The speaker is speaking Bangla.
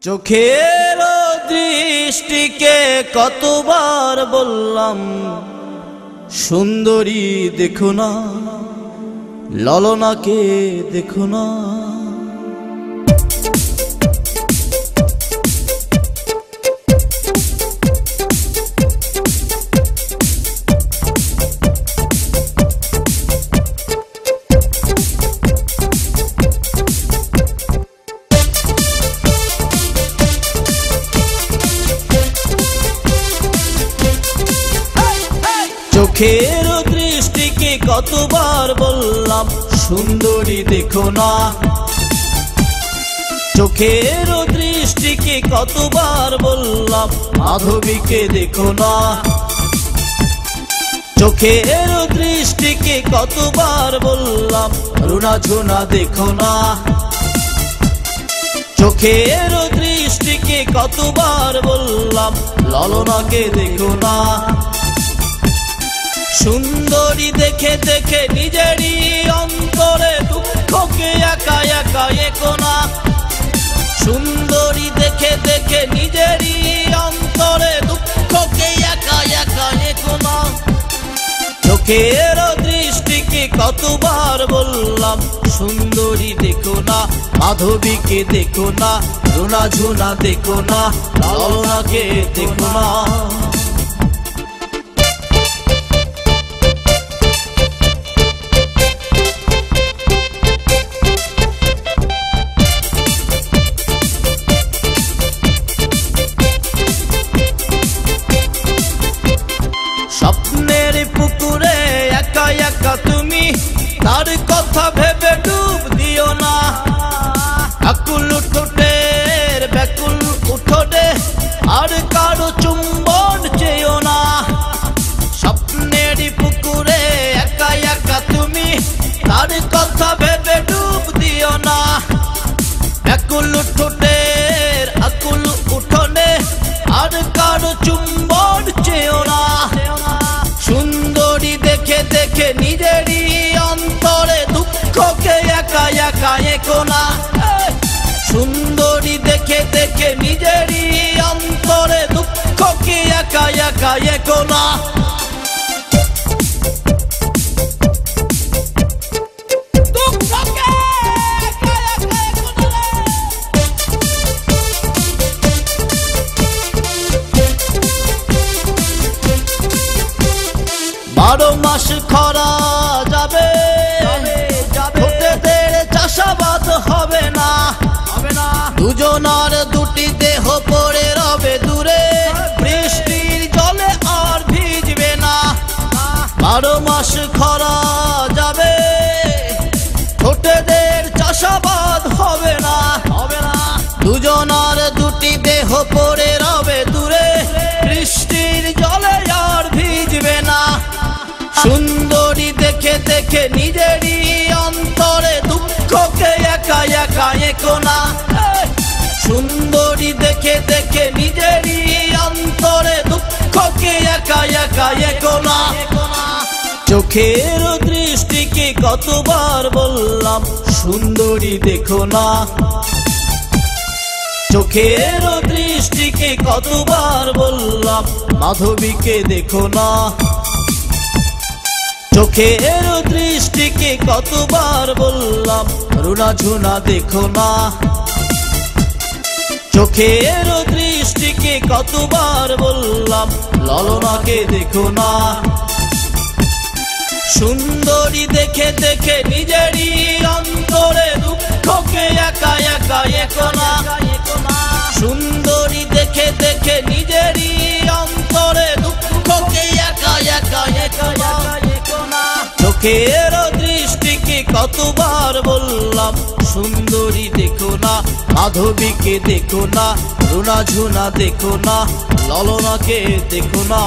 চোখের দৃষ্টিকে কতবার বললাম সুন্দরী দেখো না, ললনাকে দেখো না। চোখের দৃষ্টিকে কতবার বললাম সুন্দরী দেখো না, চোখের দৃষ্টিকে কতবার বললাম মাধবীকে দেখো না, চোখের দৃষ্টিকে কতবার বললাম রুনা ঝুনা দেখো না, চোখের দৃষ্টিকে কতবার বললাম ললনাকে দেখো না। সুন্দরী দেখে দেখে নিজেরই অন্তরে দুঃখকে একা একা একো না, সুন্দরী দেখে দেখে নিজেরই অন্তরে দুঃখকে একা একা একো না। চোখের দৃষ্টিকে কতবার বললাম সুন্দরী দেখো না, মাধবীকে দেখো না, রুনা ঝুনা দেখো না, ললনাকে দেখো না। স্বপ্নের পুকুরে একা একা তুমি, তার কথা ভেবে ডুব দিও না, আকুল ঠোঁটের ব্যাকুল উঠোনে আর কারো চুম্বন চেয়েও না। স্বপ্নের পুকুরে একা একা তুমি, তার কথা ভেবে ডুব দিও না, ব্যাকুল ঠোঁটের আকুল উঠোনে আর কারো চুম্বন চেয়েও না। সুন্দরী দেখে দেখে নিজেরই অন্তরে দুঃখকে একা একা একো না, সুন্দরী দেখে দেখে নিজেরই অন্তরে দুঃখকে একা একা একো না। বারো মাস খরা যাবে, ঠোঁটেদের চাষাবাদ হবে না, দুজনার দুটি দেহ পড়ে রবে দূরে, বৃষ্টির জলে আর ভিজবে না। বারো মাস খরা যাবে, ঠোঁটেদের চাষাবাদ হবে না, দুজনার দুটি দেহ পড়ে রবে দূরে, বৃষ্টির জলে আর ভিজবে না। সুন্দরী দেখে দেখে নিজেরই অন্তরে দুঃখকে একা একা একো না, সুন্দরী দেখে দেখে নিজেরই অন্তরে দুঃখকে একা একা একো না। চোখের দৃষ্টিকে কতবার বললাম সুন্দরী দেখো না, চোখের দৃষ্টিকে কতবার বললাম মাধবীকে দেখো না, চোখের দৃষ্টিকে কতবার বললাম রুনা ঝুনা দেখো না, চোখের দৃষ্টিকে কতবার বললাম ললনাকে দেখো না। সুন্দরী দেখে দেখে নিজেরই অন্তরে দুঃখকে একা একা একো না, সুন্দরী দেখে দেখে নিজেরই অন্তরে দুঃখকে একা একা একো না। চোখের দৃষ্টিকে কতবার বললাম সুন্দরী দেখো না, মাধবীকে দেখো না, রুনা ঝুনা দেখো না, ললনাকে দেখো না।